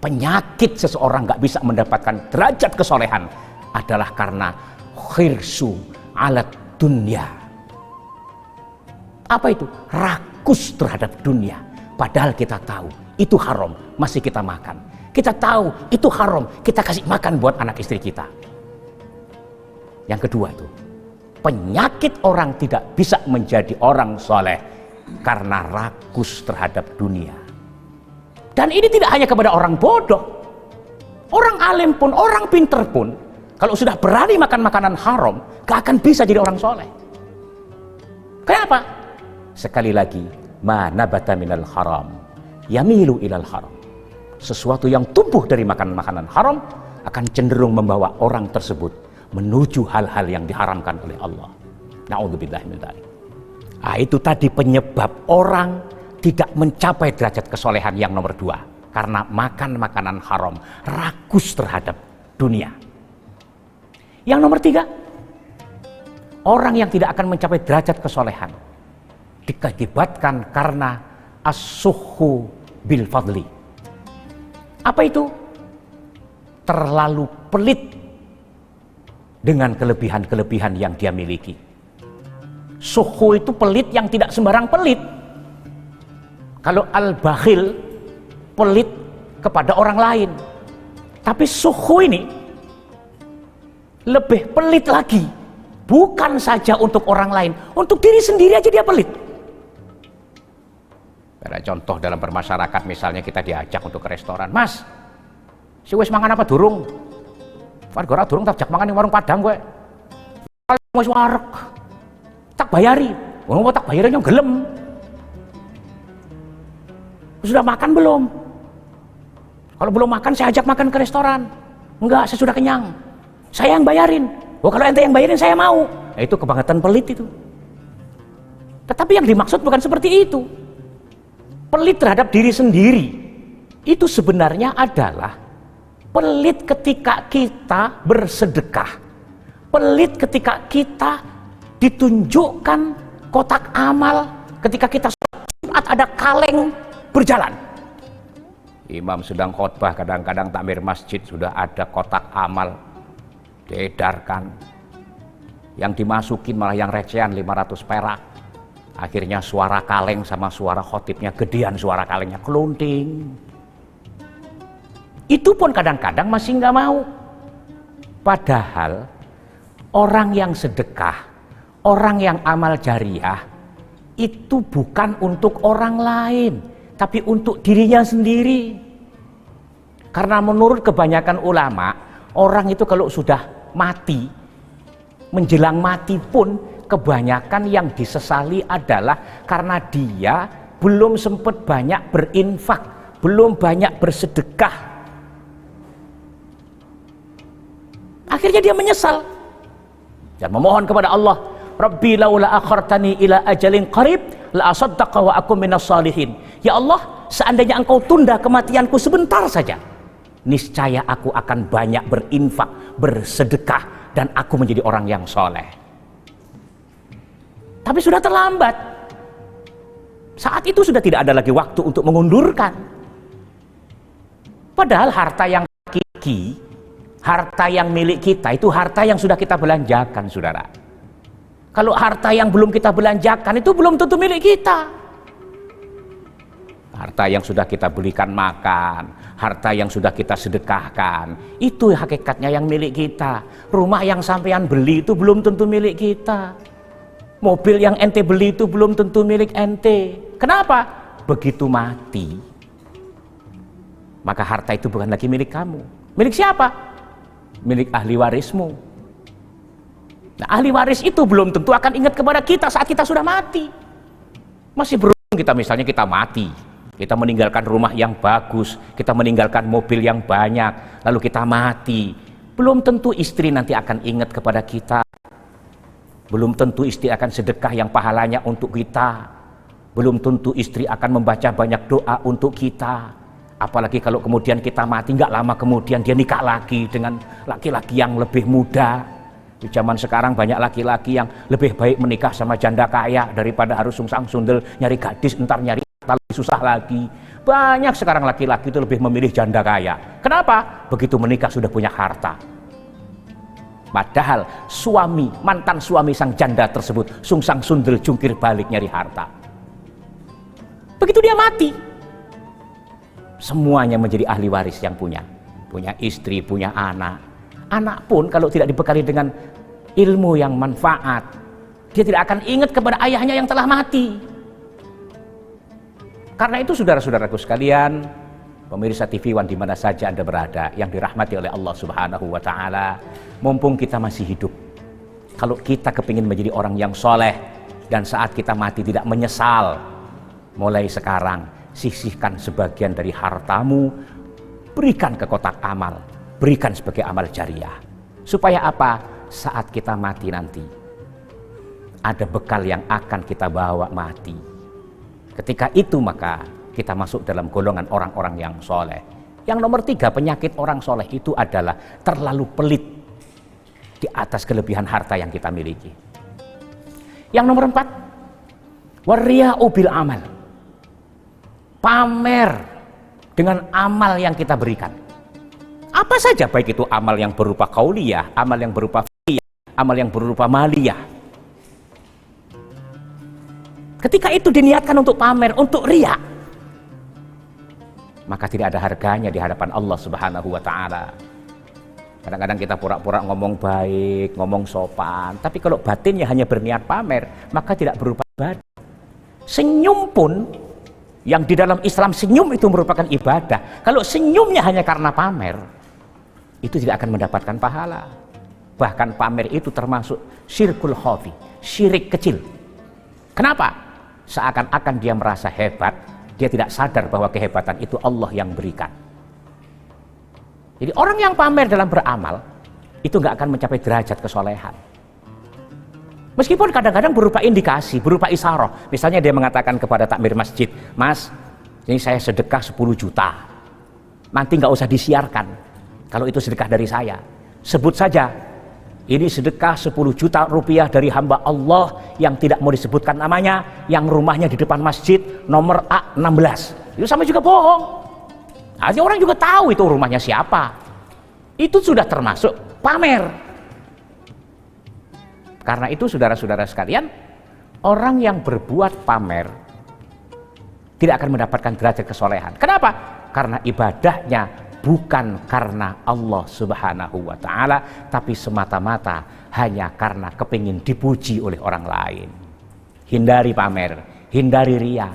penyakit seseorang nggak bisa mendapatkan derajat kesolehan adalah karena khirsu alat dunia. Apa itu? Rakus terhadap dunia. Padahal kita tahu itu haram, masih kita makan. Kita tahu itu haram, kita kasih makan buat anak istri kita. Yang kedua itu, penyakit orang tidak bisa menjadi orang soleh karena rakus terhadap dunia. Dan ini tidak hanya kepada orang bodoh, orang alim pun, orang pinter pun, kalau sudah berani makan makanan haram, gak akan bisa jadi orang soleh. Kenapa? Sekali lagi, ma nabata minal haram yamilu ilal haram. Sesuatu yang tumbuh dari makanan haram akan cenderung membawa orang tersebut menuju hal-hal yang diharamkan oleh Allah. Na'udzubillah min dzalik. Itu tadi penyebab orang tidak mencapai derajat kesolehan yang nomor 2, karena makan makanan haram, rakus terhadap dunia. Yang nomor 3, orang yang tidak akan mencapai derajat kesolehan diakibatkan karena as-suhu bil fadli. Apa itu? Terlalu pelit dengan kelebihan-kelebihan yang dia miliki. Suhu itu pelit yang tidak sembarang pelit. Kalau al-bakhil pelit kepada orang lain, tapi suhu ini lebih pelit lagi, bukan saja untuk orang lain, untuk diri sendiri aja dia pelit. Ada contoh dalam bermasyarakat, misalnya kita diajak untuk ke restoran, Mas, si wis mangan apa durung? Warga durung tak jak mangan di warung Padang gue. Wis warek, tak bayari, mau tak bayarin yang gelem. Sudah makan belum? Kalau belum makan saya ajak makan ke restoran. Enggak, saya sudah kenyang. Saya yang bayarin. Oh, kalau ente yang bayarin saya mau. Nah, itu kebangetan pelit itu. Tetapi yang dimaksud bukan seperti itu. Pelit terhadap diri sendiri itu sebenarnya adalah pelit ketika kita bersedekah. Pelit ketika kita ditunjukkan kotak amal, ketika kita sholat Jumat ada kaleng berjalan. Imam sedang khotbah, kadang-kadang takmir masjid sudah ada kotak amal diedarkan. Yang dimasukin malah yang recehan 500 perak. Akhirnya suara kaleng sama suara khotibnya gedean, suara kalengnya kelunting. Itu pun kadang-kadang masih nggak mau. Padahal orang yang sedekah, orang yang amal jariah itu bukan untuk orang lain, tapi untuk dirinya sendiri. Karena menurut kebanyakan ulama, orang itu kalau sudah mati, menjelang mati pun kebanyakan yang disesali adalah karena dia belum sempat banyak berinfak, belum banyak bersedekah. Akhirnya dia menyesal dan memohon kepada Allah, Rabbi laula akhartani ila ajalin qarib la asaddaqa wa akum minas salihin. Ya Allah, seandainya engkau tunda kematianku sebentar saja, niscaya aku akan banyak berinfak, bersedekah, dan aku menjadi orang yang soleh. Tapi sudah terlambat. Saat itu sudah tidak ada lagi waktu untuk mengundurkan. Padahal harta yang hakiki, harta yang milik kita, itu harta yang sudah kita belanjakan, saudara. Kalau harta yang belum kita belanjakan, itu belum tentu milik kita. Harta yang sudah kita belikan makan, harta yang sudah kita sedekahkan, itu hakikatnya yang milik kita. Rumah yang sampean beli itu belum tentu milik kita. Mobil yang ente beli itu belum tentu milik ente. Kenapa? Begitu mati, maka harta itu bukan lagi milik kamu. Milik siapa? Milik ahli warismu. Nah, ahli waris itu belum tentu akan ingat kepada kita saat kita sudah mati. Masih beruntung kita, misalnya kita mati, kita meninggalkan rumah yang bagus, kita meninggalkan mobil yang banyak, lalu kita mati. Belum tentu istri nanti akan ingat kepada kita. Belum tentu istri akan sedekah yang pahalanya untuk kita. Belum tentu istri akan membaca banyak doa untuk kita. Apalagi kalau kemudian kita mati, nggak lama kemudian dia nikah lagi dengan laki-laki yang lebih muda. Di zaman sekarang banyak laki-laki yang lebih baik menikah sama janda kaya daripada harus sungsang sundel nyari gadis, entar nyari harta lebih susah lagi. Banyak sekarang laki-laki itu lebih memilih janda kaya. Kenapa? Begitu menikah sudah punya harta. Padahal mantan suami sang janda tersebut sungsang sundel jungkir balik nyari harta. Begitu dia mati, semuanya menjadi ahli waris yang punya istri, punya anak. Anak pun kalau tidak dibekali dengan ilmu yang manfaat, dia tidak akan ingat kepada ayahnya yang telah mati. Karena itu saudara-saudaraku sekalian, pemirsa TV One di mana saja Anda berada yang dirahmati oleh Allah Subhanahu wa taala, mumpung kita masih hidup, kalau kita kepingin menjadi orang yang soleh dan saat kita mati tidak menyesal, mulai sekarang sisihkan sebagian dari hartamu, berikan ke kotak amal, berikan sebagai amal jariah. Supaya apa? Saat kita mati nanti ada bekal yang akan kita bawa mati. Ketika itu maka kita masuk dalam golongan orang-orang yang soleh. Yang nomor 3, penyakit orang soleh itu adalah terlalu pelit di atas kelebihan harta yang kita miliki. Yang nomor 4, wariya'u bil amal, pamer dengan amal yang kita berikan. Apa saja, baik itu amal yang berupa qauliyah, amal yang berupa fi'liyah, amal yang berupa maliyah. Ketika itu diniatkan untuk pamer, untuk riya, maka tidak ada harganya di hadapan Allah Subhanahu wa taala. Kadang-kadang kita pura-pura ngomong baik, ngomong sopan, tapi kalau batinnya hanya berniat pamer, maka tidak berupa ibadah. Senyum pun, yang di dalam Islam senyum itu merupakan ibadah. Kalau senyumnya hanya karena pamer, itu tidak akan mendapatkan pahala. Bahkan pamer itu termasuk syirkul khafi, syirik kecil. Kenapa? Seakan-akan dia merasa hebat, dia tidak sadar bahwa kehebatan itu Allah yang berikan. Jadi orang yang pamer dalam beramal itu nggak akan mencapai derajat kesolehan. Meskipun kadang-kadang berupa indikasi, berupa isyarah. Misalnya dia mengatakan kepada takmir masjid, "Mas, ini saya sedekah 10 juta. Nanti nggak usah disiarkan kalau itu sedekah dari saya. Sebut saja, ini sedekah 10 juta rupiah dari hamba Allah yang tidak mau disebutkan namanya, yang rumahnya di depan masjid nomor A16. Itu sama juga bohong. Artinya orang juga tahu itu rumahnya siapa. Itu sudah termasuk pamer. Karena itu saudara-saudara sekalian, orang yang berbuat pamer tidak akan mendapatkan derajat kesolehan. Kenapa? Karena ibadahnya bukan karena Allah Subhanahu wa ta'ala, tapi semata-mata hanya karena kepingin dipuji oleh orang lain. Hindari pamer, hindari riya.